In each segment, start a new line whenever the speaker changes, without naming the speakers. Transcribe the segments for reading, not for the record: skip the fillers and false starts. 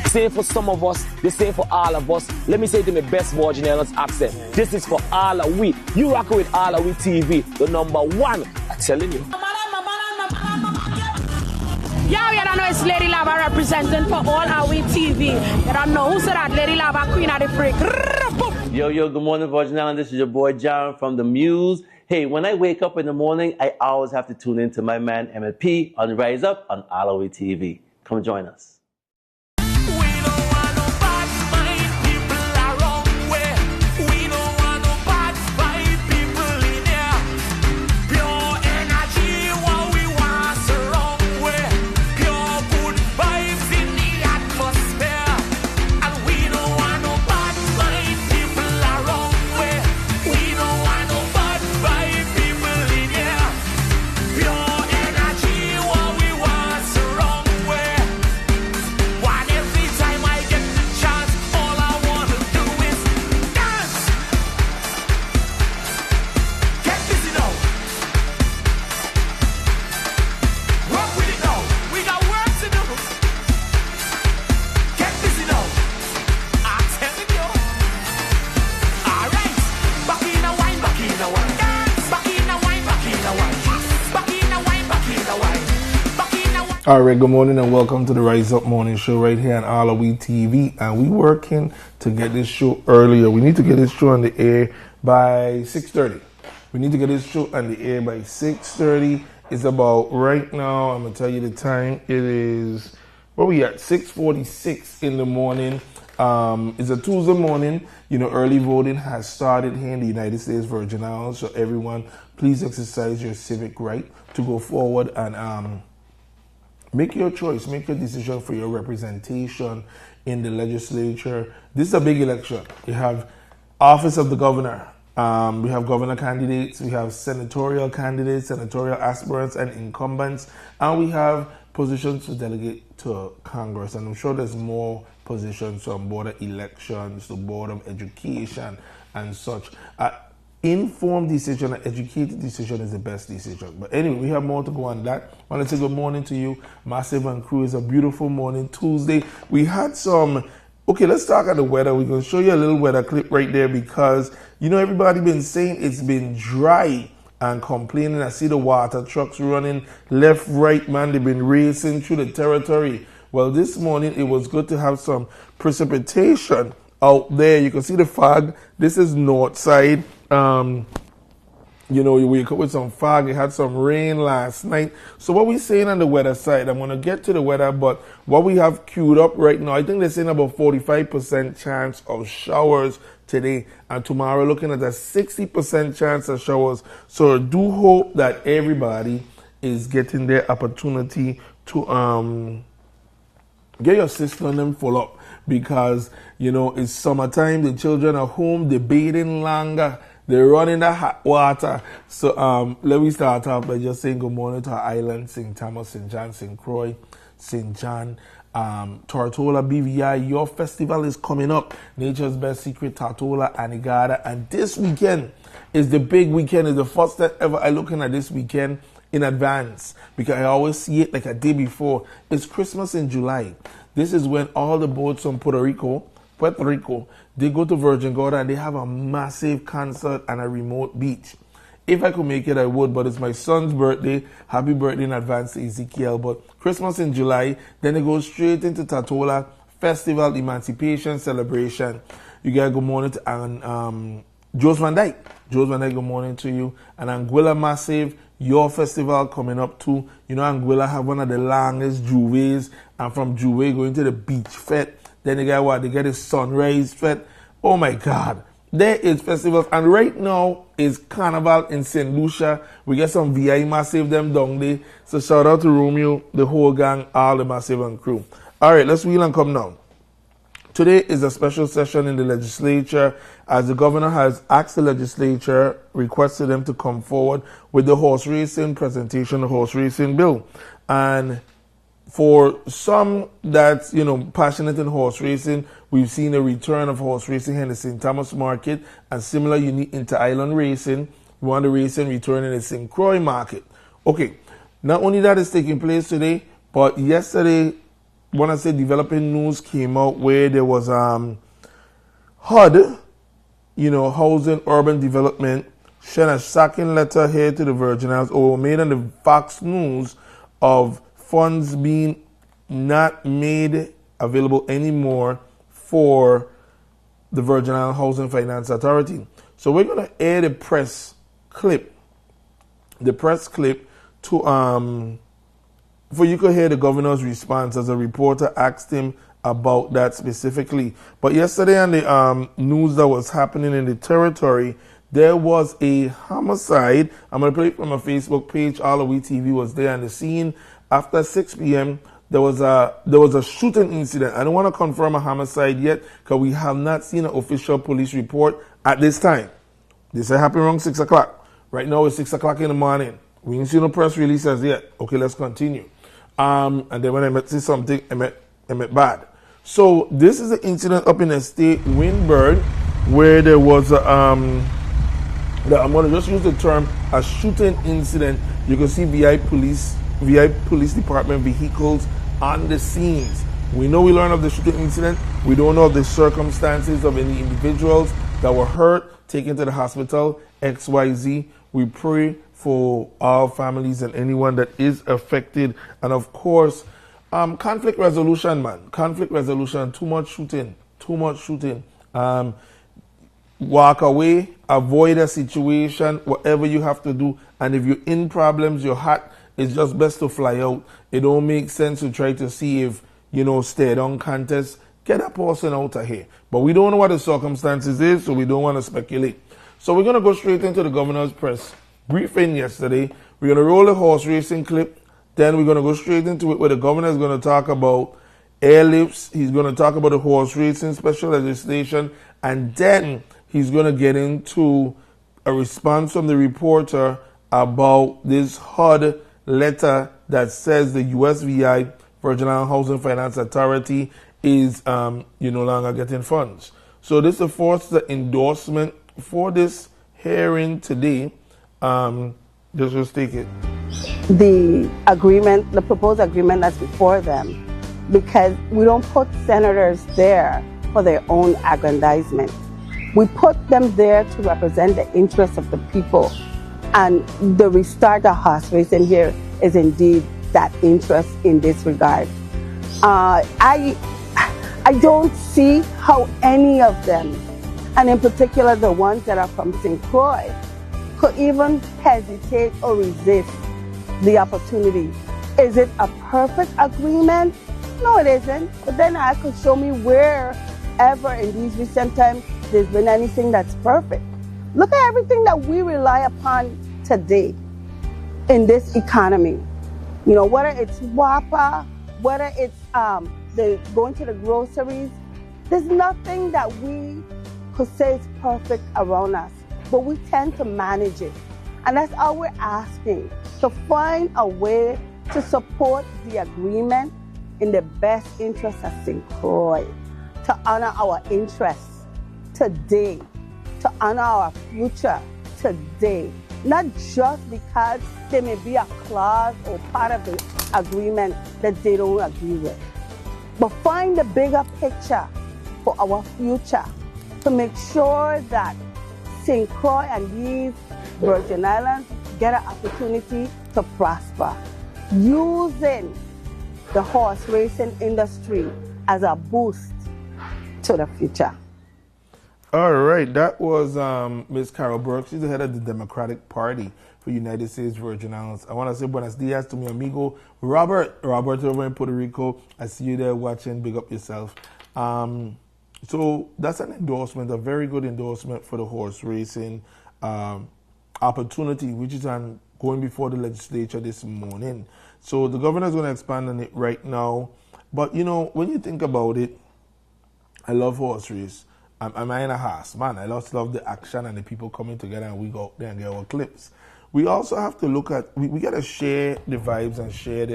Same for some of us, the same for all of us. Let me say it in my best Virginians accent. This is for all of we. You rock with AllAhWeTv, the number one. I'm telling you.
Yeah, you don't know it's Lady Lava representing for AllAhWeTv. You don't know who said that Lady Lava, Queen of the Freak.
Yo, good morning, Virgin Island. This is your boy, John from The Muse. Hey, when I wake up in the morning, I always have to tune in to my man, MLP, on Rise Up on AllAhWeTv. Come join us.
All right, good morning and welcome to the Rise Up Morning Show right here on AllAhWeTv. And we working to get this show earlier. We need to get this show on the air by 6:30. We need to get this show on the air by 6:30. It's about right now, I'm going to tell you the time. It is, where we at? 6:46 in the morning. It's a Tuesday morning. You know, early voting has started here in the United States Virgin Islands. So everyone, please exercise your civic right to go forward and make your choice, make your decision for your representation in the legislature. This is a big election. You have office of the governor. We have governor candidates. We have senatorial candidates, senatorial aspirants and incumbents. And we have positions to delegate to Congress. And I'm sure there's more positions from board of elections to board of education and such. Informed decision, an educated decision is the best decision. But anyway, we have more to go on that. I want to say good morning to you, Massive and crew. It's a beautiful morning, Tuesday. We had some, okay, let's talk about the weather. We're going to show you a little weather clip right there because, you know, everybody been saying it's been dry and complaining. I see the water trucks running left, right, man. They've been racing through the territory. Well, this morning, it was good to have some precipitation out there. You can see the fog. This is north side. You know, you wake up with some fog. You had some rain last night. So what we saying on the weather side, I'm going to get to the weather, but what we have queued up right now, I think they're saying about 45% chance of showers today, and tomorrow looking at a 60% chance of showers. So I do hope that everybody is getting their opportunity to get your system them full up, because, you know, it's summertime, the children are home, they're bathing longer, they're running the hot water. So let me start off by just saying good morning to our island, St. Thomas, St. John, St. Croix, St. John, Tortola, BVI. Your festival is coming up. Nature's Best Secret, Tortola, Anegada. And this weekend is the big weekend. It's the first time ever I'm looking at this weekend in advance, because I always see it like a day before. It's Christmas in July. This is when all the boats from Puerto Rico, they go to Virgin Gorda and they have a massive concert on a remote beach. If I could make it, I would, but it's my son's birthday. Happy birthday in advance to Ezekiel. But Christmas in July, then it goes straight into Tortola Festival, Emancipation Celebration. You guys, good morning to Jose Van Dyke. Jose Van Dyke, good morning to you. And Anguilla Massive, your festival coming up too. You know, Anguilla have one of the longest juvees, and from Juve going to the beach fete. Then they get what? They get a sunrise fete. Oh my God. There is festivals. And right now is Carnival in St. Lucia. We get some VI Massive them down there. So shout out to Romeo, the whole gang, all the Massive and crew. All right, let's wheel and come now. Today is a special session in the legislature, as the governor has asked the legislature, requested them to come forward with the horse racing presentation, the horse racing bill. And for some that's, you know, passionate in horse racing, we've seen a return of horse racing here in the St. Thomas market, and similar unique inter-island racing. We want the racing return in the St. Croix market. Okay, not only that is taking place today, but yesterday when I say developing news came out where there was HUD, Housing Urban Development, sent a shocking letter here to the Virgin Islands, or made on the Fox News of funds being not made available anymore for the Virgin Islands Housing Finance Authority. So we're going to air the press clip to for you could hear the governor's response as a reporter asked him about that specifically. But yesterday on the news that was happening in the territory, there was a homicide. I'm going to play it from a Facebook page. AllAhWeTv was there on the scene. After 6 p.m., there was a shooting incident. I don't want to confirm a homicide yet because we have not seen an official police report at this time. This happened around 6 o'clock. Right now it's 6 o'clock in the morning. We ain't seen no press releases yet. Okay, let's continue. And then when I met see something, I met bad. So this is an incident up in the state Windberg where there was I'm going to just use the term a shooting incident. You can see VI Police Department vehicles on the scenes. We learned of the shooting incident. We don't know the circumstances of any individuals that were hurt, taken to the hospital, XYZ. We pray for our families and anyone that is affected. And of course, conflict resolution, man. Conflict resolution. Too much shooting. Walk away, avoid a situation, whatever you have to do. And if you're in problems, you're hot, it's just best to fly out. It don't make sense to try to see if, stay down contest. Get that person out of here. But we don't know what the circumstances is, so we don't want to speculate. So we're going to go straight into the governor's press briefing yesterday. We're going to roll the horse racing clip. Then we're going to go straight into it where the governor is going to talk about airlifts. He's going to talk about the horse racing special legislation. And then he's going to get into a response from the reporter about this HUD letter that says the USVI, Virgin Islands Housing Finance Authority, is no longer getting funds. So this supports the endorsement for this hearing today. Just take it.
The proposed agreement that's before them, because we don't put senators there for their own aggrandizement. We put them there to represent the interests of the people. And the restart of horse racing here is indeed that interest in this regard. I don't see how any of them, and in particular the ones that are from St. Croix, could even hesitate or resist the opportunity. Is it a perfect agreement? No, it isn't. But then I could show me wherever in these recent times there's been anything that's perfect. Look at everything that we rely upon today in this economy. Whether it's WAPA, whether it's going to the groceries, there's nothing that we could say is perfect around us, but we tend to manage it. And that's all we're asking, to find a way to support the agreement in the best interest of St. Croix, to honor our interests today, to honor our future today. Not just because there may be a clause or part of the agreement that they don't agree with, but find the bigger picture for our future to make sure that St. Croix and these Virgin Islands get an opportunity to prosper, using the horse racing industry as a boost to the future.
All right, that was Ms. Carol Burke. She's the head of the Democratic Party for United States Virgin Islands. I want to say buenos dias to mi amigo Robert over in Puerto Rico. I see you there watching. Big up yourself. So that's an endorsement, a very good endorsement for the horse racing opportunity, which is going before the legislature this morning. So the governor is going to expand on it right now. But, when you think about it, I love horse race. I'm in a horse, man. I just love the action and the people coming together and we go out there and get our clips. We also have to look at, we got to share the vibes and share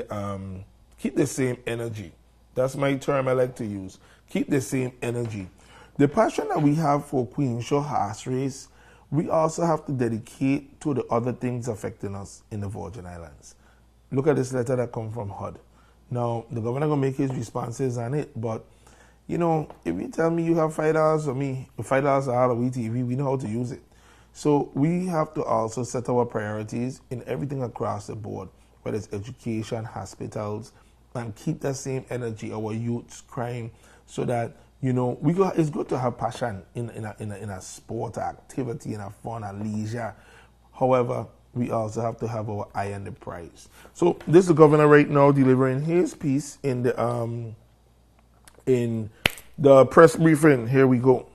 keep the same energy. That's my term I like to use. Keep the same energy. The passion that we have for Queen Show horse race, we also have to dedicate to the other things affecting us in the Virgin Islands. Look at this letter that comes from HUD. Now, the governor going to make his responses on it, but, you know, if you tell me you have $5 for me, $5 for AllAhWeTv, we know how to use it. So we have to also set our priorities in everything across the board, whether it's education, hospitals, and keep that same energy, our youth's crime, so that, you know, it's good to have passion in a sport, activity, in a fun, and leisure. However, we also have to have our eye on the prize. So this is the governor right now delivering his piece in the press briefing. Here we go.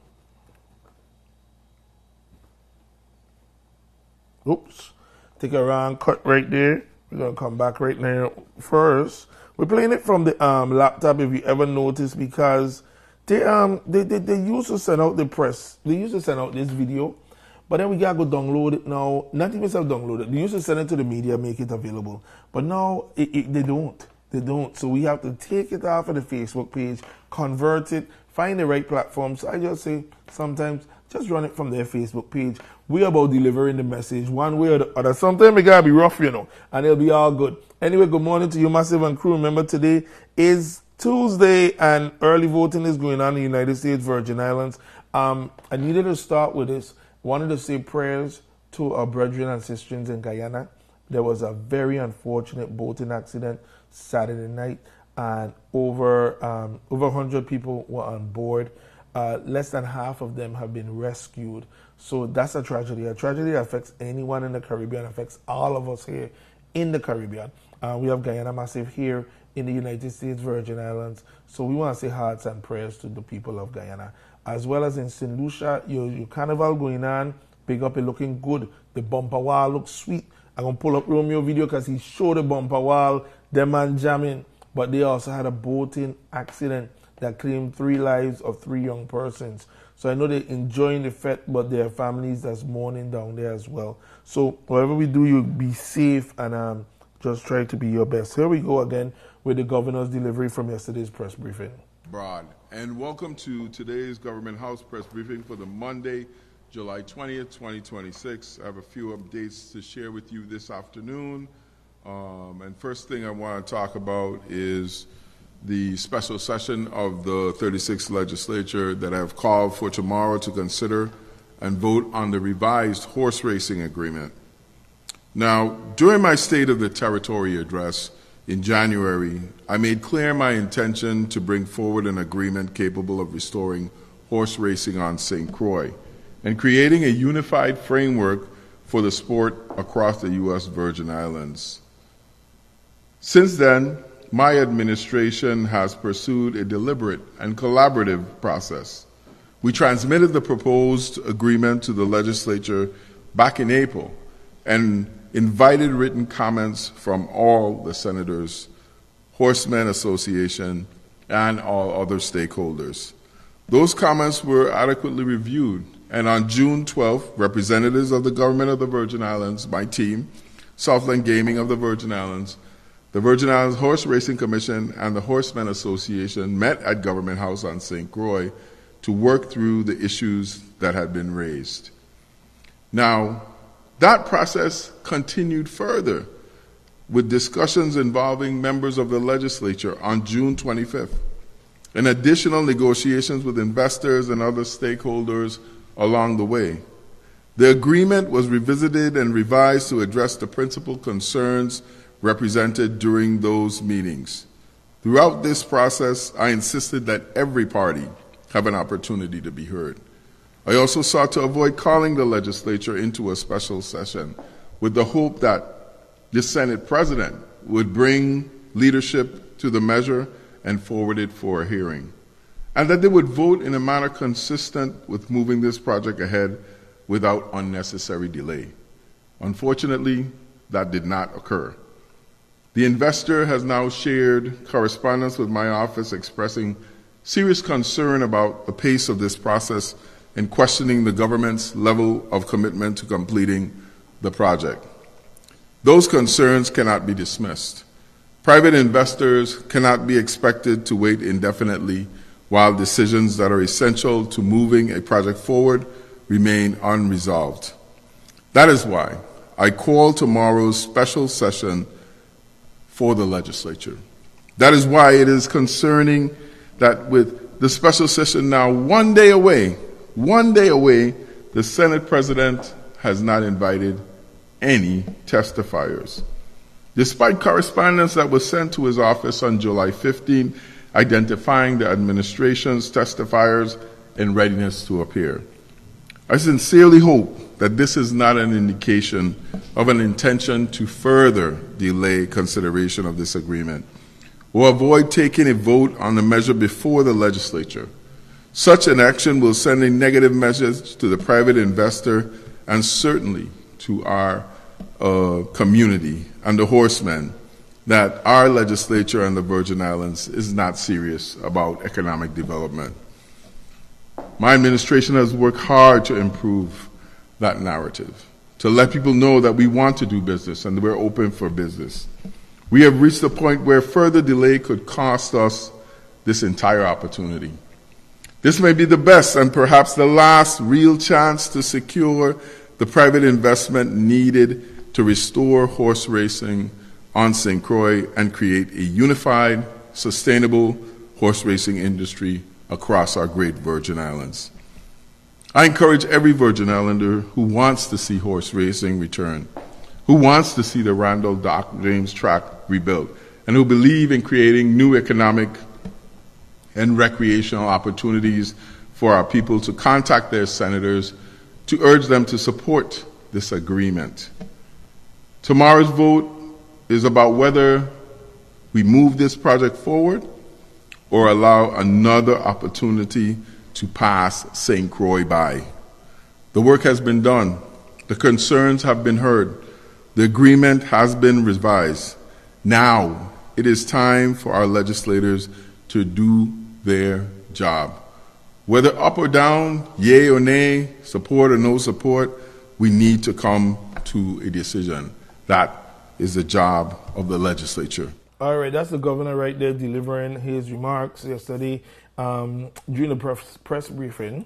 Oops. Take a round cut right there. We're going to come back right now. First, we're playing it from the laptop, if you ever notice, because they used to send out the press. They used to send out this video, but then we got to go download it now. Not even self-download it. They used to send it to the media, make it available. But now they don't. They don't. So we have to take it off of the Facebook page, convert it, find the right platform. So I just say sometimes just run it from their Facebook page. We're about delivering the message one way or the other. Sometimes it gotta be rough, you know, and it'll be all good. Anyway, good morning to you, Massive and crew. Remember, today is Tuesday and early voting is going on in the United States Virgin Islands. I needed to start with this. Wanted to say prayers to our brethren and sisters in Guyana. There was a very unfortunate boating accident Saturday night, and over 100 people were on board. Less than half of them have been rescued. So that's a tragedy. A tragedy that affects anyone in the Caribbean, affects all of us here in the Caribbean. We have Guyana Massive here in the United States Virgin Islands. So we want to say hearts and prayers to the people of Guyana. As well as in St. Lucia, your carnival going on. Big up, it looking good. The bumper wall looks sweet. I'm going to pull up Romeo video because he showed the bumper wall. Them man jamming. But they also had a boating accident that claimed 3 lives of 3 young persons. So I know they're enjoying the fete, but there are families that's mourning down there as well. So whatever we do, you be safe and just try to be your best. Here we go again with the governor's delivery from yesterday's press briefing.
Broad. And welcome to today's Government House press briefing for the Monday, July 20th, 2026. I have a few updates to share with you this afternoon. And first thing I want to talk about is the special session of the 36th legislature that I've called for tomorrow to consider and vote on the revised horse racing agreement. Now, during my State of the Territory address in January, I made clear my intention to bring forward an agreement capable of restoring horse racing on St. Croix and creating a unified framework for the sport across the U.S. Virgin Islands. Since then, my administration has pursued a deliberate and collaborative process. We transmitted the proposed agreement to the legislature back in April and invited written comments from all the senators, Horsemen Association, and all other stakeholders. Those comments were adequately reviewed, and on June 12th, representatives of the government of the Virgin Islands, my team, Southland Gaming of the Virgin Islands, the Virgin Islands Horse Racing Commission, and the Horsemen Association met at Government House on St. Croix to work through the issues that had been raised. Now, that process continued further with discussions involving members of the legislature on June 25th, and additional negotiations with investors and other stakeholders along the way. The agreement was revisited and revised to address the principal concerns represented during those meetings. Throughout this process, I insisted that every party have an opportunity to be heard. I also sought to avoid calling the legislature into a special session with the hope that the Senate President would bring leadership to the measure and forward it for a hearing, and that they would vote in a manner consistent with moving this project ahead without unnecessary delay. Unfortunately, that did not occur. The investor has now shared correspondence with my office expressing serious concern about the pace of this process and questioning the government's level of commitment to completing the project. Those concerns cannot be dismissed. Private investors cannot be expected to wait indefinitely while decisions that are essential to moving a project forward remain unresolved. That is why I call tomorrow's special session for the legislature. That is why it is concerning that with the special session now one day away, the Senate President has not invited any testifiers. Despite correspondence that was sent to his office on July 15, identifying the administration's testifiers in readiness to appear. I sincerely hope that this is not an indication of an intention to further delay consideration of this agreement or avoid taking a vote on the measure before the legislature. Such an action will send a negative message to the private investor and certainly to our community and the horsemen that our legislature and the Virgin Islands is not serious about economic development. My administration has worked hard to improve that narrative, to let people know that we want to do business and we're open for business. We have reached a point where further delay could cost us this entire opportunity. This may be the best and perhaps the last real chance to secure the private investment needed to restore horse racing on St. Croix and create a unified, sustainable horse racing industry across our great Virgin Islands. I encourage every Virgin Islander who wants to see horse racing return, who wants to see the Randall Dock James track rebuilt, and who believe in creating new economic and recreational opportunities for our people to contact their senators to urge them to support this agreement. Tomorrow's vote is about whether we move this project forward or allow another opportunity to pass St. Croix by. The work has been done. The concerns have been heard. The agreement has been revised. Now it is time for our legislators to do their job. Whether up or down, yay or nay, support or no support, we need to come to a decision. That is the job of the legislature.
All right, that's the governor right there delivering his remarks yesterday during the press briefing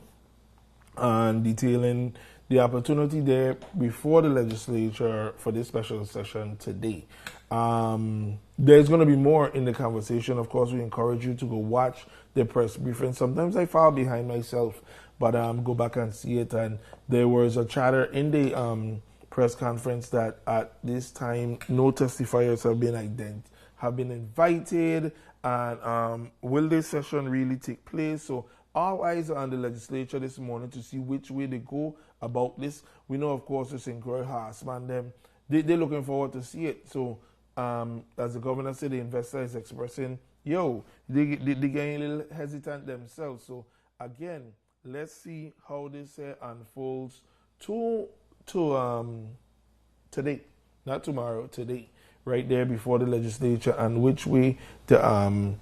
and detailing the opportunity there before the legislature for this special session today. There's going to be more in the conversation. Of course, we encourage you to go watch the press briefing. Sometimes I fall behind myself, but go back and see it. And there was a chatter in the press conference that at this time no testifiers have been invited, and will this session really take place? So all eyes are on the legislature this morning to see which way they go about this. We know, of course, the St. Croix Horseman, they're looking forward to see it. So as the governor said, the investor is expressing, they're getting a little hesitant themselves. So again, let's see how this unfolds today, not tomorrow, today, right there before the legislature, and which way the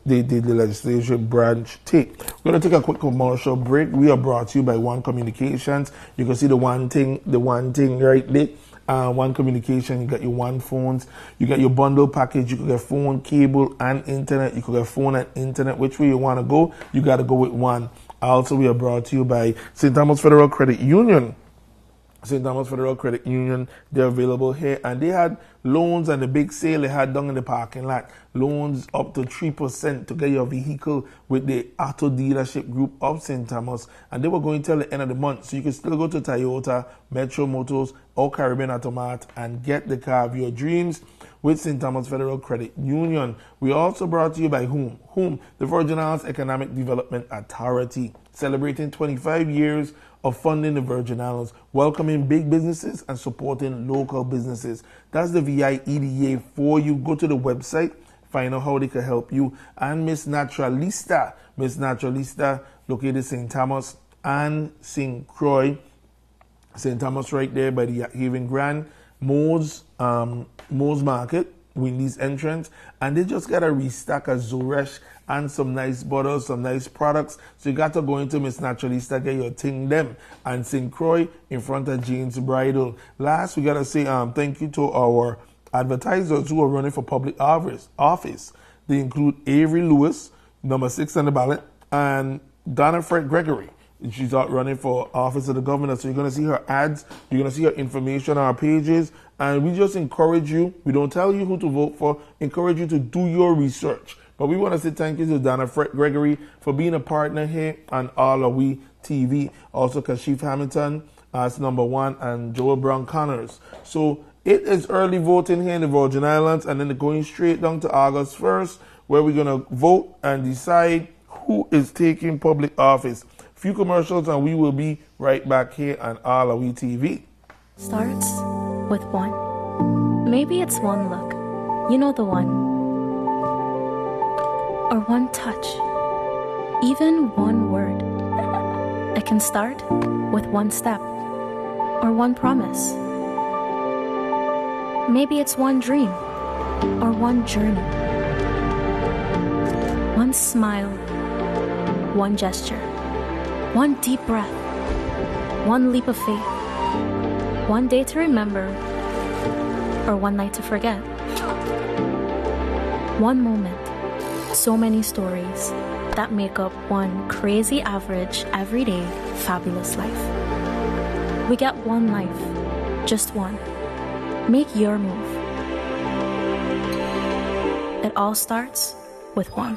legislative branch take. We're going to take a quick commercial break. We are brought to you by One Communications. You can see the one thing right there. One Communication, you got your one phones, you got your bundle package, you can get phone, cable, and internet. You can get phone and internet. Which way you want to go, you got to go with one. Also, we are brought to you by St. Thomas Federal Credit Union. St. Thomas Federal Credit Union, they're available here, and they had loans and the big sale they had down in the parking lot. Loans up to 3% to get your vehicle with the auto dealership group of St. Thomas, and they were going till the end of the month, so you can still go to Toyota, Metro Motors, or Caribbean Automat and get the car of your dreams with St. Thomas Federal Credit Union. We also brought to you by whom? The Virgin Islands Economic Development Authority, celebrating 25 years of funding the Virgin Islands, welcoming big businesses and supporting local businesses. That's the VIEDA for you. Go to the website, find out how they can help you. And Miss Naturalista, located St. Thomas and St. Croix. St. Thomas right there by the Haven Grand, Moe's Market, Windy's entrance, and they just got a restock of Zoresh and some nice bottles, some nice products. So you got to go into Miss Naturalista, get your thing them. And St. Croix in front of Jane's Bridal. Last, we got to say thank you to our advertisers who are running for public office. They include Avery Lewis, number 6 on the ballot, and Donna Fred Gregory, She's out running for office of the governor. So you're going to see her ads. You're going to see her information on our pages. And we just encourage you. We don't tell you who to vote for. Encourage you to do your research. But we want to say thank you to Donna Gregory for being a partner here on AllAhWeTv. Also, Kashif Hamilton as number 1 and Joel Brown Connors. So it is early voting here in the Virgin Islands, and then going straight down to August 1st, where we're going to vote and decide who is taking public office. Few commercials, and we will be right back here on AllAhWeTv.
Starts with one. Maybe it's one look. You know the one. Or one touch. Even one word. It can start with one step. Or one promise. Maybe it's one dream. Or one journey. One smile. One gesture. One deep breath. One leap of faith. One day to remember. Or one night to forget. One moment. So many stories that make up one crazy average, everyday, fabulous life. We get one life. Just one. Make your move. It all starts with one.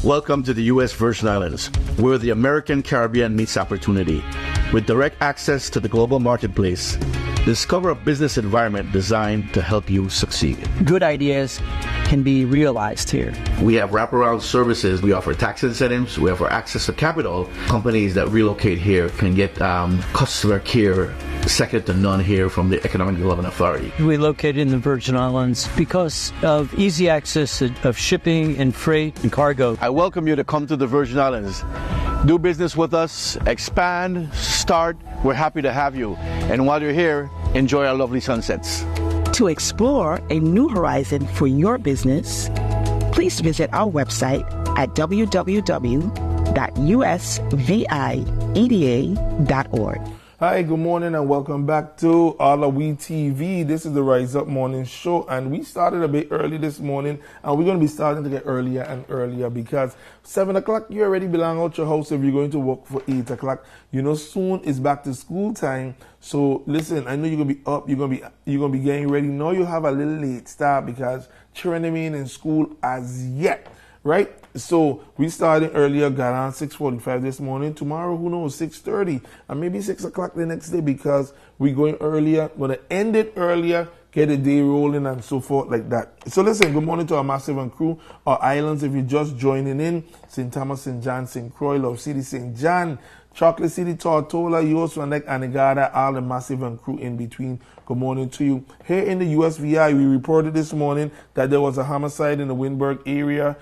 Welcome to the U.S. Virgin Islands, where the American Caribbean meets opportunity. With direct access to the global marketplace, discover a business environment designed to help you succeed.
Good ideas can be realized here.
We have wraparound services. We offer tax incentives. We offer access to capital. Companies that relocate here can get customer care second to none here from the Economic Development Authority.
We located in the Virgin Islands because of easy access of shipping and freight and cargo.
I welcome you to come to the Virgin Islands. Do business with us, expand, start. We're happy to have you. And while you're here, enjoy our lovely sunsets.
To explore a new horizon for your business, please visit our website at www.usvieda.org.
Hi, good morning and welcome back to AllAhWeTv. This is the Rise Up Morning Show, and we started a bit early this morning, and we're going to be starting to get earlier and earlier because 7 o'clock you already belong out your house if you're going to work for 8 o'clock. You know, soon is back to school time. So listen, I know you're gonna be up, you're gonna be getting ready. Now you have a little late start because children ain't in school as yet. Right? So we started earlier, got on 6:45 this morning. Tomorrow, who knows, 6:30 and maybe 6 o'clock the next day because we're going earlier. We're going to end it earlier, get the day rolling and so forth like that. So listen, good morning to our massive and crew, our islands. If you're just joining in, St. Thomas, St. John, St. Croix, Love City, St. John, Chocolate City, Tortola, Yosuanek, Anegada, all the massive and crew in between. Good morning to you. Here in the USVI, we reported this morning that there was a homicide in the Windberg area.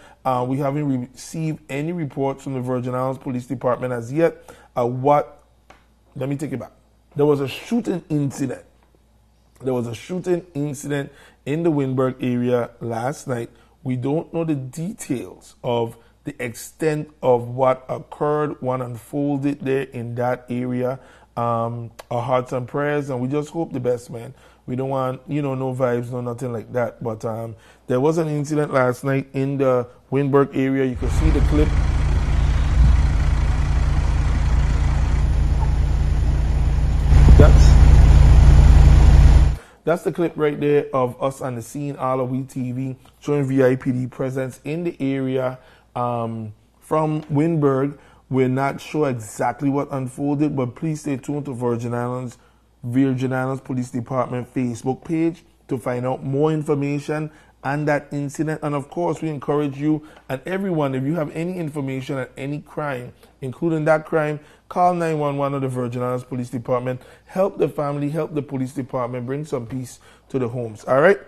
We haven't received any reports from the Virgin Islands Police Department as yet. Let me take it back. There was a shooting incident. There was a shooting incident in the Windberg area last night. We don't know the details of the extent of what occurred, what unfolded there in that area. Our hearts and prayers, and we just hope the best, man. We don't want, no vibes, no nothing like that. But there was an incident last night in the Windberg area. You can see the clip. That's the clip right there of us on the scene, AllAhWeTv, showing VIPD presence in the area from Windberg. We're not sure exactly what unfolded, but please stay tuned to Virgin Islands Police Department Facebook page to find out more information on that incident. And of course, we encourage you and everyone, if you have any information on any crime, including that crime, call 911 of the Virgin Islands Police Department. Help the family, help the police department, bring some peace to the homes. All right?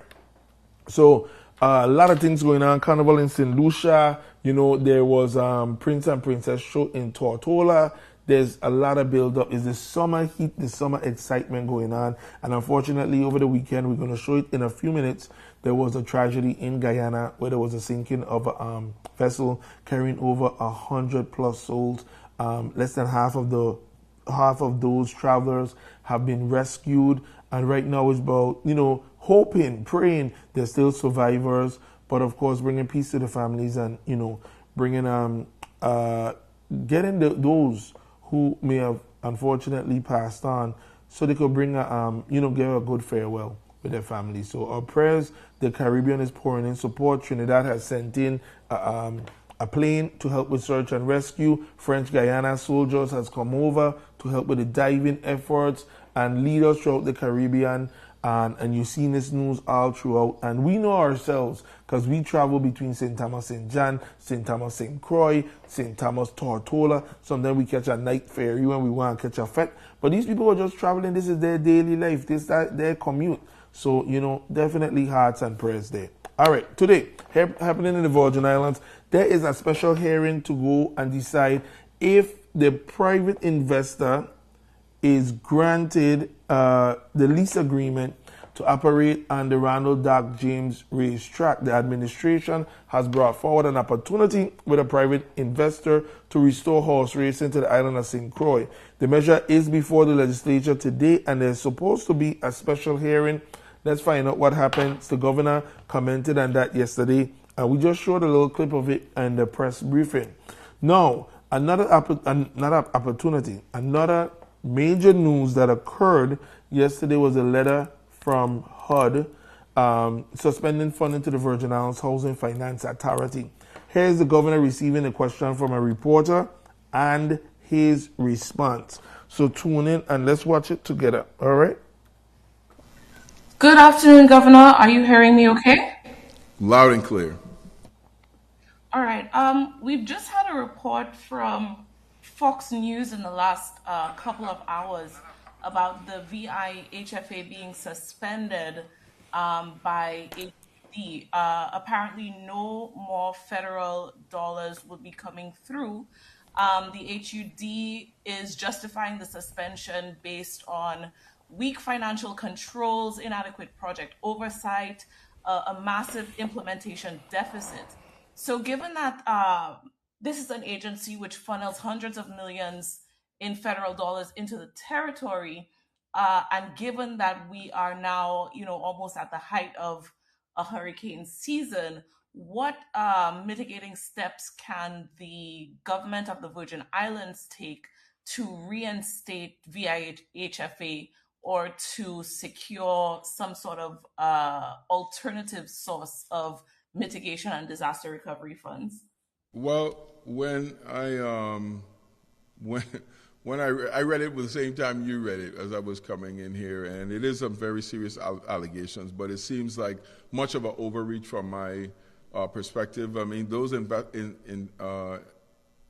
So, a lot of things going on. Carnival in St. Lucia. There was Prince and Princess show in Tortola. There's a lot of build-up. It's the summer heat, the summer excitement going on. And unfortunately, over the weekend, we're going to show it in a few minutes. There was a tragedy in Guyana where there was a sinking of a vessel carrying over 100+ souls. Less than half of those travelers have been rescued. And right now it's about, hoping, praying there's still survivors, but of course bringing peace to the families and, bringing, getting those who may have unfortunately passed on so they could bring give a good farewell with their families. So our prayers, the Caribbean is pouring in support. Trinidad has sent in a plane to help with search and rescue. French Guiana soldiers has come over to help with the diving efforts and lead us throughout the Caribbean. And you've seen this news all throughout. And we know ourselves because we travel between St. Thomas, St. John, St. Thomas, St. Croix, St. Thomas, Tortola. Sometimes we catch a night ferry when we want to catch a fete. But these people are just traveling. This is their daily life. This is their commute. So, definitely hearts and prayers there. All right, today, happening in the Virgin Islands, there is a special hearing to go and decide if the private investor is granted the lease agreement to operate on the Ronald Doc James racetrack. The administration has brought forward an opportunity with a private investor to restore horse racing to the island of St. Croix. The measure is before the legislature today, and there's supposed to be a special hearing. Let's find out what happens. The governor commented on that yesterday, and we just showed a little clip of it in the press briefing. Now, another opportunity, another major news that occurred yesterday was a letter from HUD suspending funding to the Virgin Islands Housing Finance Authority. Here's the governor receiving a question from a reporter and his response. So tune in and let's watch it together. All right?
Good afternoon, Governor. Are you hearing me okay?
Loud and clear.
All right. We've just had a report from Fox News in the last couple of hours about the VIHFA being suspended by HUD. Apparently, no more federal dollars will be coming through. The HUD is justifying the suspension based on weak financial controls, inadequate project oversight, a massive implementation deficit. So given that this is an agency which funnels hundreds of millions in federal dollars into the territory, and given that we are now, almost at the height of a hurricane season, what mitigating steps can the government of the Virgin Islands take to reinstate VIHFA or to secure some sort of alternative source of mitigation and disaster recovery funds?
Well, when I read it at the same time you read it as I was coming in here, and it is some very serious allegations, but it seems like much of an overreach from my perspective. I mean, those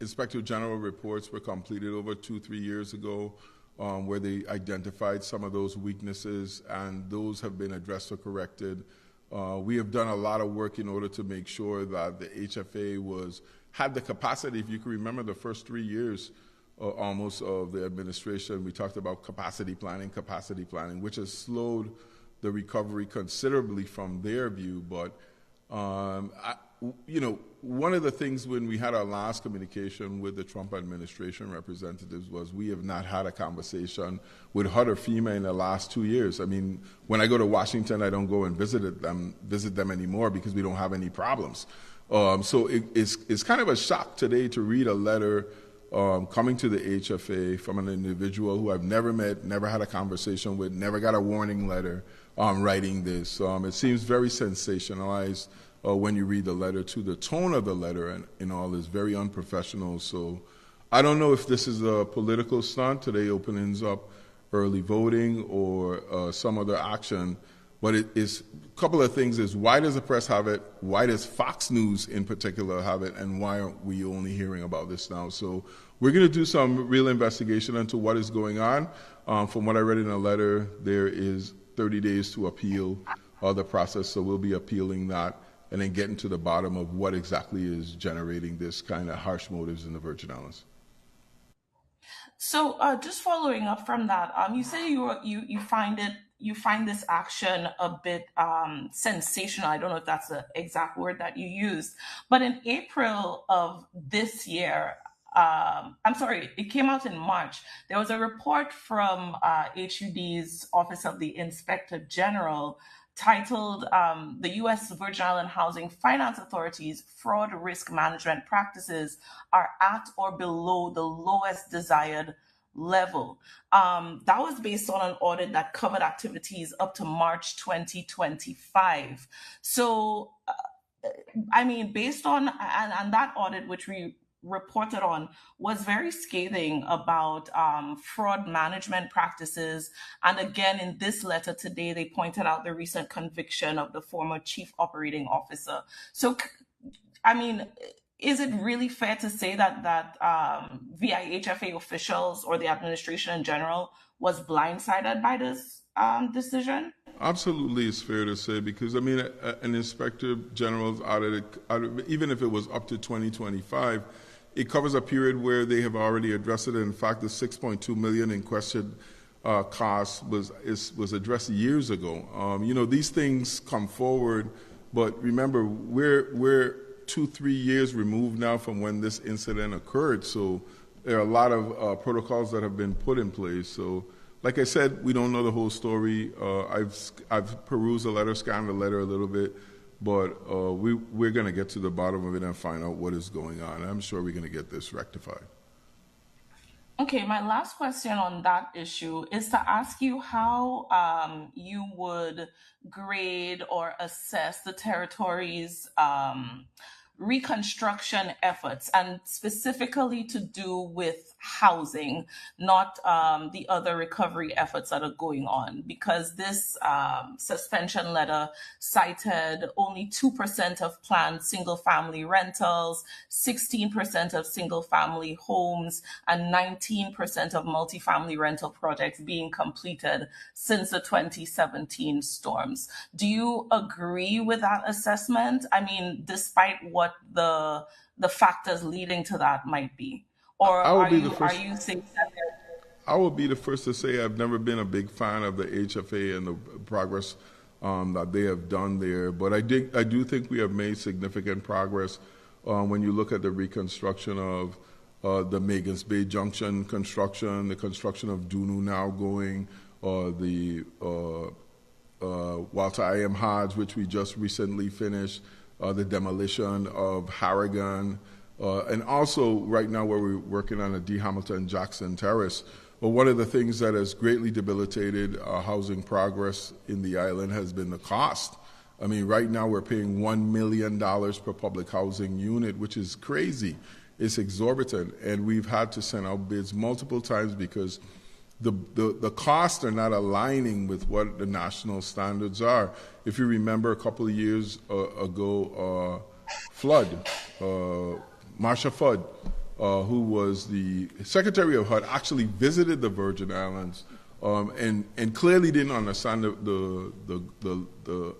Inspector General reports were completed over 2-3 years ago, where they identified some of those weaknesses, and those have been addressed or corrected. We have done a lot of work in order to make sure that the HFA had the capacity. If you can remember the first 3 years almost of the administration, we talked about capacity planning, which has slowed the recovery considerably from their view. But, one of the things when we had our last communication with the Trump administration representatives was we have not had a conversation with HUD or FEMA in the last 2 years. I mean, when I go to Washington, I don't go and visit them anymore because we don't have any problems. So it's kind of a shock today to read a letter coming to the HFA from an individual who I've never met, never had a conversation with, never got a warning letter writing this. It seems very sensationalized when you read the letter, too. The tone of the letter and all is very unprofessional. So I don't know if this is a political stunt. Today opens up early voting or some other action. But it is a couple of things is why does the press have it? Why does Fox News in particular have it? And why aren't we only hearing about this now? So we're going to do some real investigation into what is going on. From what I read in the letter, there is 30 days to appeal the process. So we'll be appealing that and then getting to the bottom of what exactly is generating this kind of harsh motives in the Virgin Islands.
So just following up from that, you say you find this action a bit sensational. I don't know if that's the exact word that you used, but in April of this year, I'm sorry, it came out in March. There was a report from HUD's Office of the Inspector General titled The U.S. Virgin Island Housing Finance Authority's Fraud Risk Management Practices Are At or Below the Lowest Desired Level. That was based on an audit that covered activities up to March 2025. So, I mean, based on and that audit, which we reported on, was very scathing about fraud management practices. And again, in this letter today, they pointed out the recent conviction of the former chief operating officer. So, I mean, is it really fair to say that VIHFA officials or the administration in general was blindsided by this decision?
Absolutely, it's fair to say, because I mean, an inspector general's audit, even if it was up to 2025, it covers a period where they have already addressed it. In fact, the $6.2 million in question cost was addressed years ago. You know, these things come forward, but remember, we're 2-3 years removed now from when this incident occurred. So there are a lot of protocols that have been put in place. So, like I said, we don't know the whole story. I've perused the letter, scanned the letter a little bit, but we're going to get to the bottom of it and find out what is going on. I'm sure we're going to get this rectified.
Okay, my last question on that issue is to ask you how you would grade or assess the territory's reconstruction efforts, and specifically to do with housing, not the other recovery efforts that are going on, because this suspension letter cited only 2% of planned single-family rentals, 16% of single-family homes, and 19% of multifamily rental projects being completed since the 2017 storms. Do you agree with that assessment? I mean, despite what the factors leading to that might be? Or are you saying that
I will be the first to say I've never been a big fan of the HFA and the progress that they have done there, but I do think we have made significant progress when you look at the reconstruction of the Megans Bay Junction construction, the construction of Dunu now going, the Walter I. M. Hodge, which we just recently finished, the demolition of Harrigan, and also right now where we're working on a D. Hamilton Jackson Terrace. But one of the things that has greatly debilitated housing progress in the island has been the cost. I mean, right now we're paying $1 million per public housing unit, which is crazy. It's exorbitant, and we've had to send out bids multiple times because the costs are not aligning with what the national standards are. If you remember a couple of years ago, Marsha Flood, who was the Secretary of HUD, actually visited the Virgin Islands and clearly didn't understand the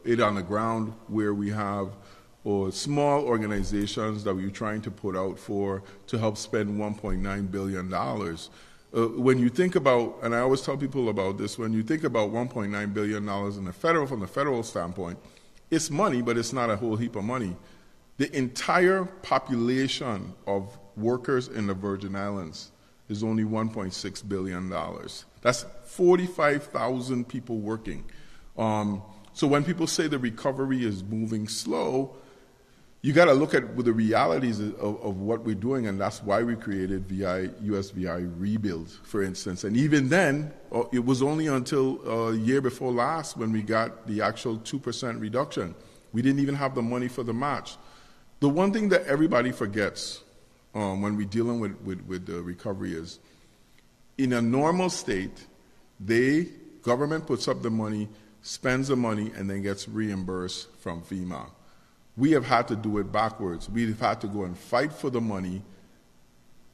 aid on the ground where we have small organizations that we were trying to put out to help spend $1.9 billion. When you think about, and I always tell people about this, when you think about $1.9 billion from the federal standpoint, it's money, but it's not a whole heap of money. The entire population of workers in the Virgin Islands is only $1.6 billion. That's 45,000 people working. So when people say the recovery is moving slow, you got to look at the realities of what we're doing, and that's why we created USVI Rebuild, for instance. And even then, it was only until a year before last when we got the actual 2% reduction. We didn't even have the money for the match. The one thing that everybody forgets when we're dealing with the recovery is, in a normal state, government puts up the money, spends the money, and then gets reimbursed from FEMA. We have had to do it backwards. We've had to go and fight for the money,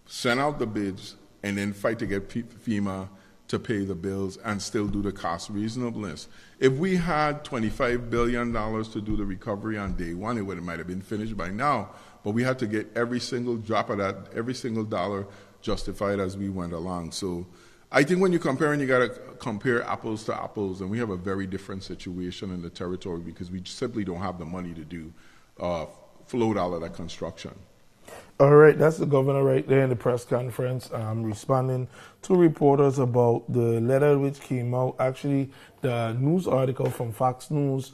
send out the bids, and then fight to get FEMA to pay the bills and still do the cost reasonableness. If we had $25 billion to do the recovery on day one, it might have been finished by now, but we had to get every single drop of that, every single dollar justified as we went along. So I think when you're comparing, you got to compare apples to apples, and we have a very different situation in the territory because we simply don't have the money to do float all of that construction.
All right, that's the governor right there in the press conference responding to reporters about the letter which came out. Actually, the news article from Fox News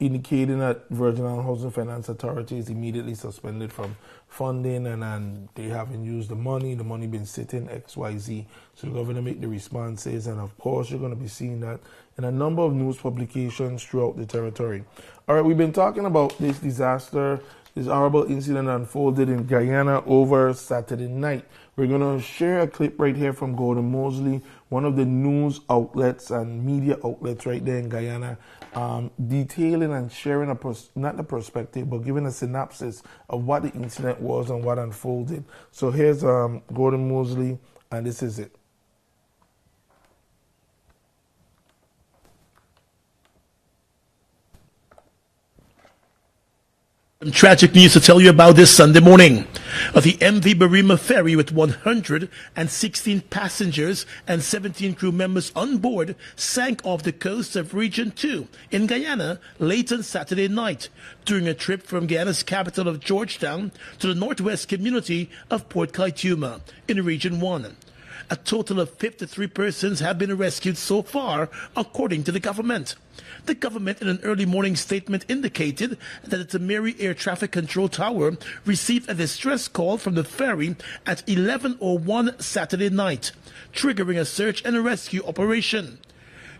indicating that Virgin Islands Housing Finance Authority is immediately suspended from funding and they haven't used the money been sitting XYZ. So the governor make the responses, and of course you're going to be seeing that in a number of news publications throughout the territory. All right, we've been talking about this disaster. This horrible incident unfolded in Guyana over Saturday night. We're going to share a clip right here from Gordon Mosley, one of the news outlets and media outlets right there in Guyana, detailing and sharing not the perspective, but giving a synopsis of what the incident was and what unfolded. So here's Gordon Mosley, and this is it.
Tragic news to tell you about this Sunday morning. The MV Barima ferry with 116 passengers and 17 crew members on board sank off the coast of Region 2 in Guyana late on Saturday night during a trip from Guyana's capital of Georgetown to the northwest community of Port Kaituma in Region 1. A total of 53 persons have been rescued so far, according to the government. The government in an early morning statement indicated that the Tamari Air Traffic Control Tower received a distress call from the ferry at 11:01 Saturday night, triggering a search and rescue operation.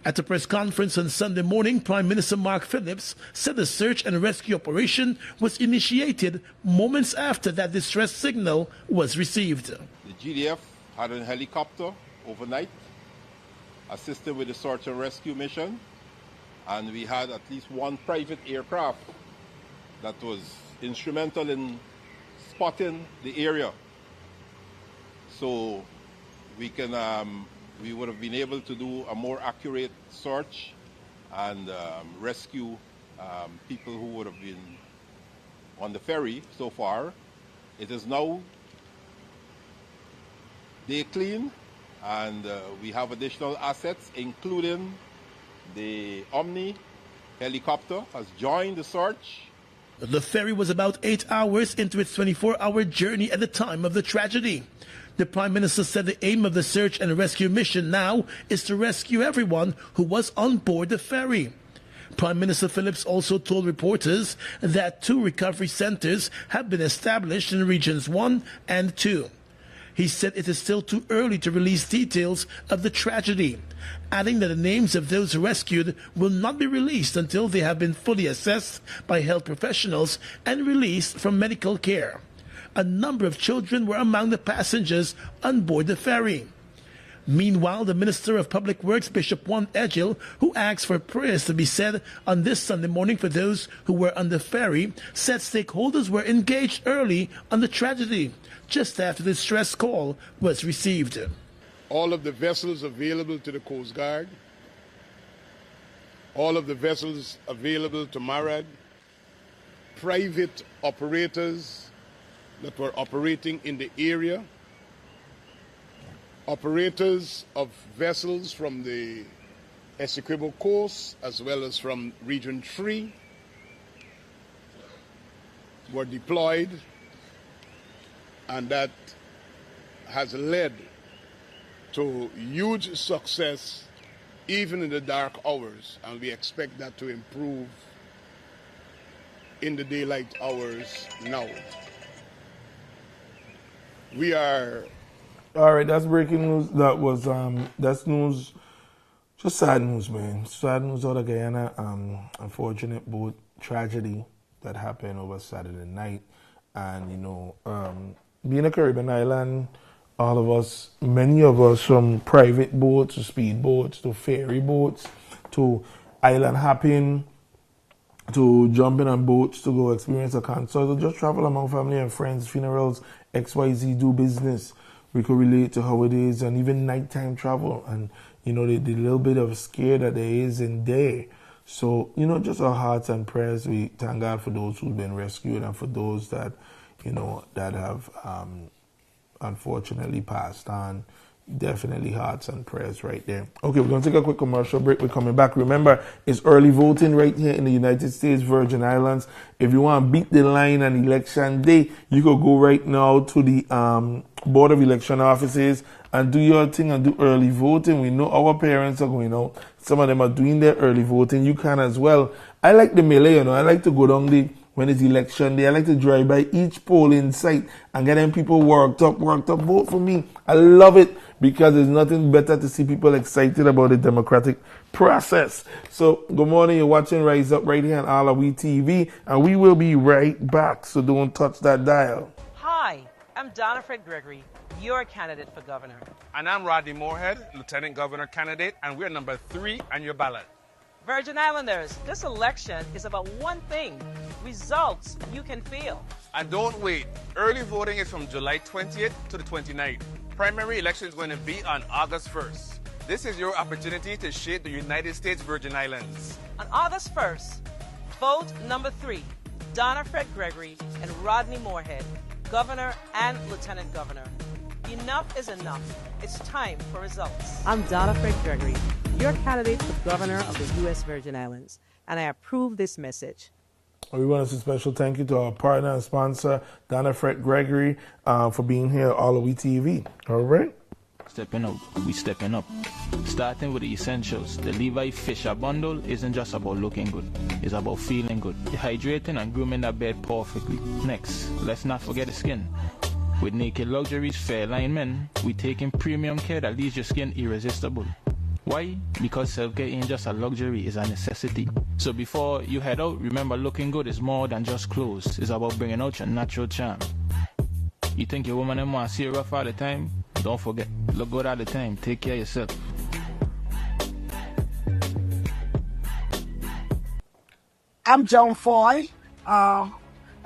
At a press conference on Sunday morning, Prime Minister Mark Phillips said the search and rescue operation was initiated moments after that distress signal was received.
The GDF had a helicopter overnight assisted with the search and rescue mission, and we had at least one private aircraft that was instrumental in spotting the area. So we would have been able to do a more accurate search and rescue people who would have been on the ferry so far. It is now day clean, and we have additional assets, including the Omni helicopter has joined the search.
The ferry was about 8 hours into its 24-hour journey at the time of the tragedy. The Prime Minister said the aim of the search and rescue mission now is to rescue everyone who was on board the ferry. Prime Minister Phillips also told reporters that 2 recovery centers have been established in Regions 1 and 2. He said it is still too early to release details of the tragedy, adding that the names of those rescued will not be released until they have been fully assessed by health professionals and released from medical care. A number of children were among the passengers on board the ferry. Meanwhile, the Minister of Public Works, Bishop Juan Egil, who asked for prayers to be said on this Sunday morning for those who were on the ferry, said stakeholders were engaged early on the tragedy, just after the distress call was received.
All of the vessels available to the Coast Guard, all of the vessels available to MARAD, private operators that were operating in the area, operators of vessels from the Essequibo Coast as well as from Region 3 were deployed, and that has led to huge success even in the dark hours, and we expect that to improve in the daylight hours now. We are...
All right, that's breaking news. That was, that's news, just sad news, man. Sad news out of Guyana. Unfortunate boat tragedy that happened over Saturday night. And, you know, being a Caribbean island, all of us, many of us, from private boats to speed boats to ferry boats to island hopping to jumping on boats to go experience a concert or just travel among family and friends, funerals, XYZ, do business. We could relate to how it is, and even nighttime travel, and, you know, the little bit of scare that there is in there. So, you know, just our hearts and prayers. We thank God for those who've been rescued and for those that, you know, that have unfortunately passed on. Definitely hearts and prayers right there. Okay, we're going to take a quick commercial break. We're coming back. Remember, it's early voting right here in the United States Virgin Islands. If you want to beat the line on election day, you could go right now to the Board of Election offices and do your thing and do early voting. We know our parents are going out. Some of them are doing their early voting. You can as well. I like the melee, I like to go down the when it's election day. I like to drive by each polling site and get them people worked up. Vote for me. I love it because there's nothing better to see people excited about the democratic process. So, good morning. You're watching Rise Up right here on AllAhWeTv, and we will be right back. So don't touch that dial.
Hi, I'm Donna Fred Gregory, your candidate for governor.
And I'm Rodney Moorhead, Lieutenant Governor candidate, and we're number 3 on your ballot.
Virgin Islanders, this election is about one thing: results you can feel.
And don't wait. Early voting is from July 20th to the 29th. Primary election is going to be on August 1st. This is your opportunity to shape the United States Virgin Islands.
On August 1st, vote number 3, Donna Fred Gregory and Rodney Moorhead, Governor and Lieutenant Governor. Enough is enough. It's time for results.
I'm Donna Fred Gregory, your candidate for Governor of the U.S. Virgin Islands, and I approve this message.
We want to say a special thank you to our partner and sponsor, Donna Fred Gregory, for being here at AllAhWeTv. All right?
Stepping up, we stepping up. Starting with the essentials. The Levi Fisher bundle isn't just about looking good. It's about feeling good. Hydrating and grooming that bed perfectly. Next, let's not forget the skin. With Naked Luxury's Fairline Men, we taking premium care that leaves your skin irresistible. Why? Because self-care ain't just a luxury, it's a necessity. So before you head out, remember looking good is more than just clothes. It's about bringing out your natural charm. You think your woman and want to see you rough all the time? Don't forget, look good all the time. Take care of yourself.
I'm Joan Foy, a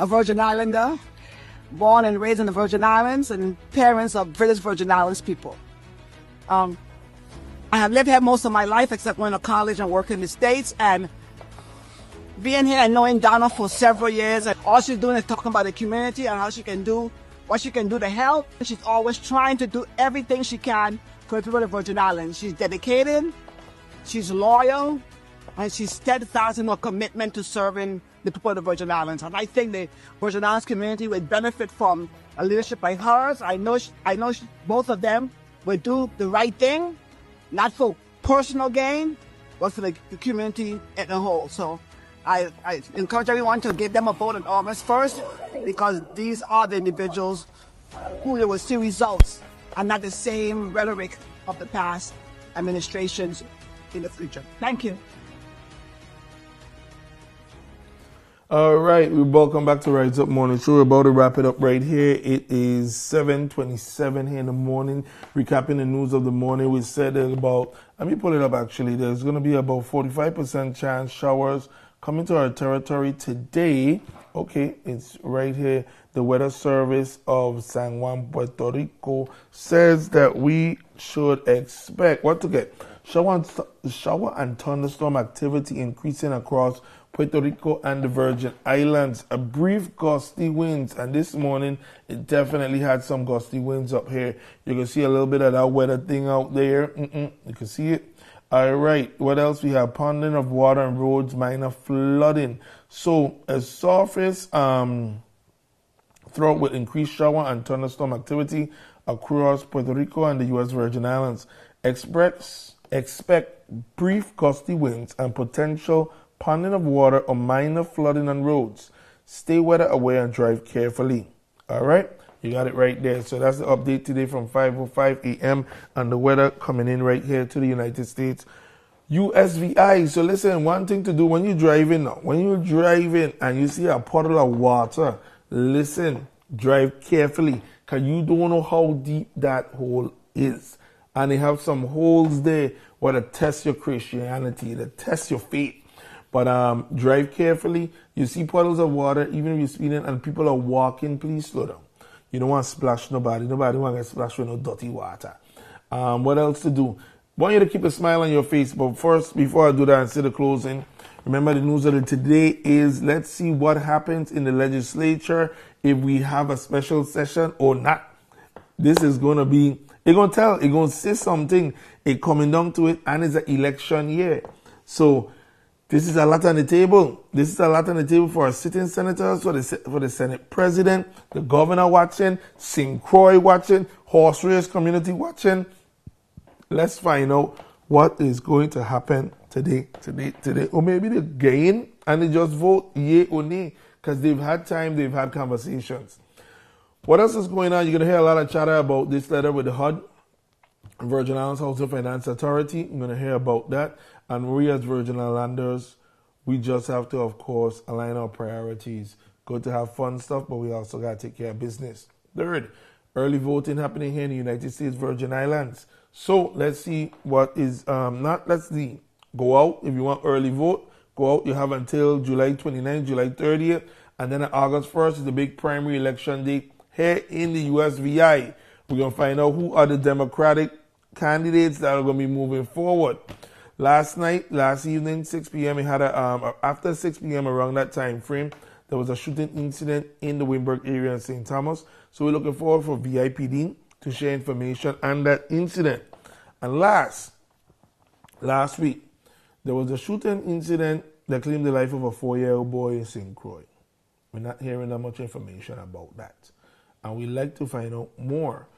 Virgin Islander, born and raised in the Virgin Islands, and parents of British Virgin Islands people. I have lived here most of my life, except going to college and working in the States, and being here and knowing Donna for several years, and all she's doing is talking about the community and how she can do what she can do to help. She's always trying to do everything she can for the people of the Virgin Islands. She's dedicated, she's loyal, and she's steadfast in her commitment to serving the people of the Virgin Islands. And I think the Virgin Islands community would benefit from a leadership like hers. I know both of them will do the right thing, not for personal gain, but for the community as a whole. So I encourage everyone to give them a vote on August 1st, because these are the individuals who they will see results and not the same rhetoric of the past administrations in the future. Thank you.
All right, welcome back to Rise Up Morning Show. We're about to wrap it up right here. It is 7:27 here in the morning. Recapping the news of the morning, we said about, let me pull it up actually, there's going to be about 45% chance showers coming to our territory today. Okay, it's right here. The Weather Service of San Juan, Puerto Rico says that we should expect what to get? Shower and thunderstorm activity increasing across Puerto Rico and the Virgin Islands. A brief gusty winds, and this morning it definitely had some gusty winds up here. You can see a little bit of that weather thing out there. You can see it. All right, what else we have? Ponding of water and roads, minor flooding. So a surface throughout with increased shower and thunderstorm activity across Puerto Rico and the U.S. Virgin Islands. Expect brief gusty winds and potential ponding of water or minor flooding on roads. Stay weather aware and drive carefully. All right, you got it right there. So that's the update today from 5:05 a.m. and the weather coming in right here to the United States. USVI. So listen, one thing to do when you're driving now, when you're driving and you see a puddle of water, listen, drive carefully, because you don't know how deep that hole is. And they have some holes there where to test your Christianity, to test your faith. But drive carefully. You see puddles of water, even if you're speeding and people are walking, please slow down. You don't want to splash nobody. Nobody want to get splashed with no dirty water. What else to do? Want you to keep a smile on your face. But first, before I do that and say the closing, remember the news of today is, let's see what happens in the legislature, if we have a special session or not. This is going to be It gonna say something. It coming down to it, and it's an election year. So this is a lot on the table. This is a lot on the table for our sitting senators, for the Senate president, the governor watching, St. Croix watching, horse race community watching. Let's find out what is going to happen today. Or maybe they gain and they just vote yay or nay because they've had time, they've had conversations. What else is going on? You're going to hear a lot of chatter about this letter with the HUD, Virgin Islands Housing Finance Authority. You're going to hear about that. And we as Virgin Islanders, we just have to, of course, align our priorities. Good to have fun stuff, but we also got to take care of business. Third, early voting happening here in the United States Virgin Islands. So let's see what is, go out. If you want early vote, go out. You have until July 29th, July 30th. And then on August 1st is the big primary election day here in the USVI. We're going to find out who are the Democratic candidates that are going to be moving forward. Last evening, 6 p.m., we had after 6 p.m. around that time frame, there was a shooting incident in the Windberg area in St. Thomas. So we're looking forward for VIPD to share information on that incident. And last week, there was a shooting incident that claimed the life of a 4-year-old boy in St. Croix. We're not hearing that much information about that. And we'd like to find out more.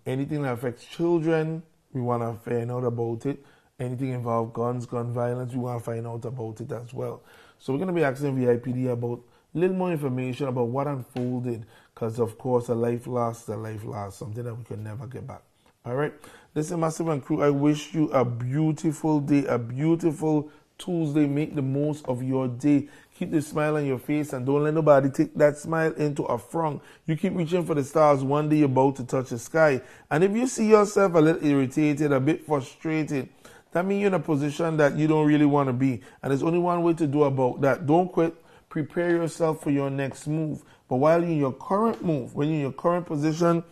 Anything that affects children, we want to find out about it. Anything involved guns, gun violence, we want to find out about it as well. So we're going to be asking VIPD about a little more information about what unfolded, because of course a life lost, something that we could never get back. All right? Listen, Massive and crew, I wish you a beautiful day, a beautiful Tuesday. Make the most of your day. Keep the smile on your face and don't let nobody take that smile into a frown. You keep reaching for the stars. One day you're about to touch the sky. And if you see yourself a little irritated, a bit frustrated, that means you're in a position that you don't really want to be. And there's only one way to do about that. Don't quit. Prepare yourself for your next move. But while you're in your current move, when you're in your current position,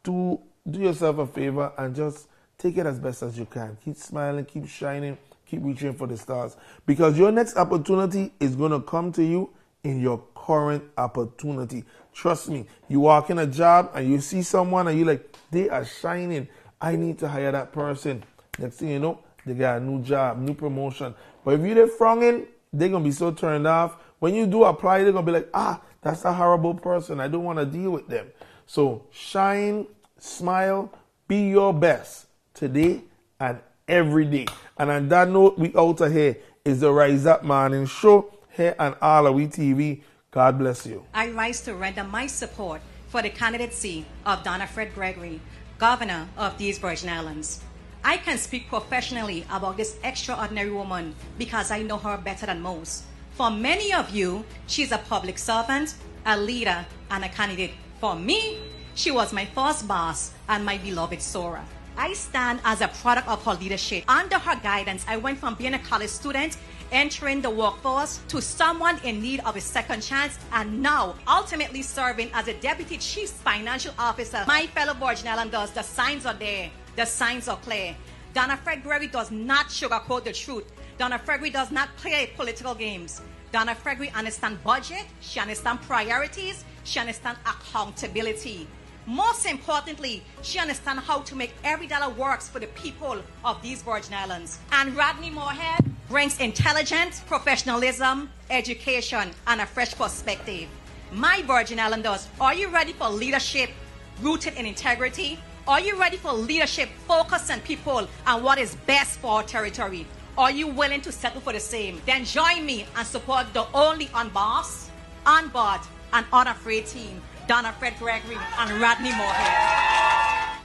do yourself a favor and just take it as best as you can. Keep smiling, keep shining, keep reaching for the stars. Because your next opportunity is going to come to you in your current opportunity. Trust me, you walk in a job and you see someone and you're like, they are shining. I need to hire that person. Next thing you know, they got a new job, new promotion. But if you're frowning, they're going to be so turned off. When you do apply, they're going to be like, that's a horrible person. I don't want to deal with them. So shine, smile, be your best today and every day. And on that note, we out of here is the Rise Up Morning Show here on AllAhWeTv. God bless you.
I rise to render my support for the candidacy of Donna Fred Gregory, Governor of these Virgin Islands. I can speak professionally about this extraordinary woman because I know her better than most. For many of you, she's a public servant, a leader, and a candidate. For me, she was my first boss and my beloved Sora. I stand as a product of her leadership. Under her guidance, I went from being a college student, entering the workforce, to someone in need of a second chance, and now ultimately serving as a Deputy Chief Financial Officer. My fellow Virgin Islanders, the signs are there. The signs are clear. Donna Fred Gregory does not sugarcoat the truth. Donna Fred Gregory does not play political games. Donna Fred Gregory understands budget. She understands priorities. She understands accountability. Most importantly, she understands how to make every dollar works for the people of these Virgin Islands. And Rodney Moorhead brings intelligence, professionalism, education, and a fresh perspective. My Virgin Islanders, are you ready for leadership rooted in integrity? Are you ready for leadership focused on people and what is best for our territory? Are you willing to settle for the same? Then join me and support the only on-boss, on-board, and unafraid team, Donna Fred Gregory and Rodney Moorhead.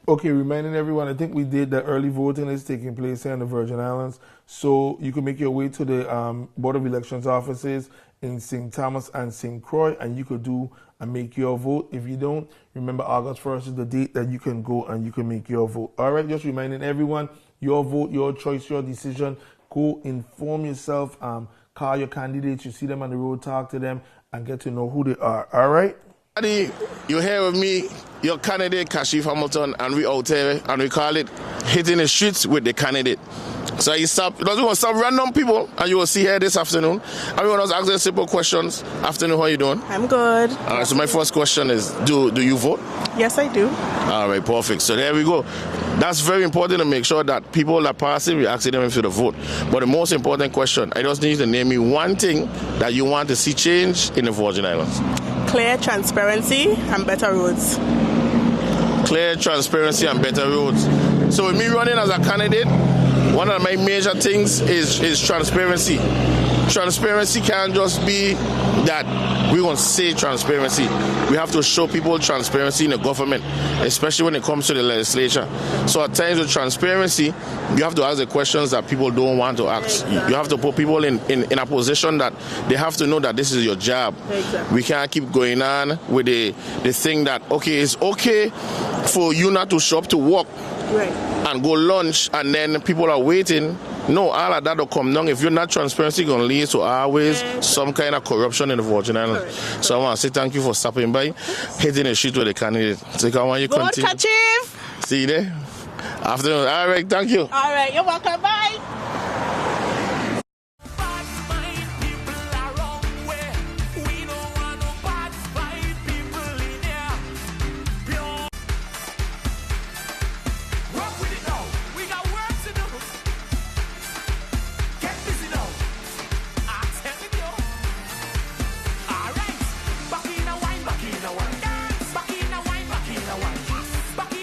Okay, reminding everyone, I think we did that early voting is taking place here in the Virgin Islands. So you can make your way to the Board of Elections offices in St. Thomas and St. Croix, and you could do and make your vote. If you don't, remember August 1st is the date that you can go and you can make your vote. All right, just reminding everyone, your vote, your choice, your decision. Go inform yourself, call your candidates, you see them on the road, talk to them, and get to know who they are. All right?
You're here with me, your candidate, Kashif Hamilton, and we out here, and we call it Hitting the Streets with the Candidate. So you stop, because we want some random people, and you will see here this afternoon. And we want to ask them simple questions. Afternoon, how are you doing?
I'm good.
All right, so my first question is, do you vote?
Yes, I do.
All right, perfect. So there we go. That's very important to make sure that people that pass it, we ask them if they vote. But the most important question, I just need you to name me one thing that you want to see change in the Virgin Islands.
Clear transparency and better roads.
Clear transparency and better roads. So with me running as a candidate, one of my major things is transparency. Transparency can't just be that we want to say transparency. We have to show people transparency in the government, especially when it comes to the legislature. So at times with transparency, you have to ask the questions that people don't want to ask. You have to put people in a position that they have to know that this is your job.
Exactly.
We can't keep going on with the thing that, okay, it's okay for you not to show up to work.
Right.
And go lunch, and then people are waiting. No, all of that will come down. If you're not transparent, it's going to lead to always some kind of corruption in the Virgin Islands. So I want to say thank you for stopping by, hitting the street with the candidate. So I want you to continue.
Chief.
See you there. Afternoon. All right, thank you.
All right, you're welcome. Bye.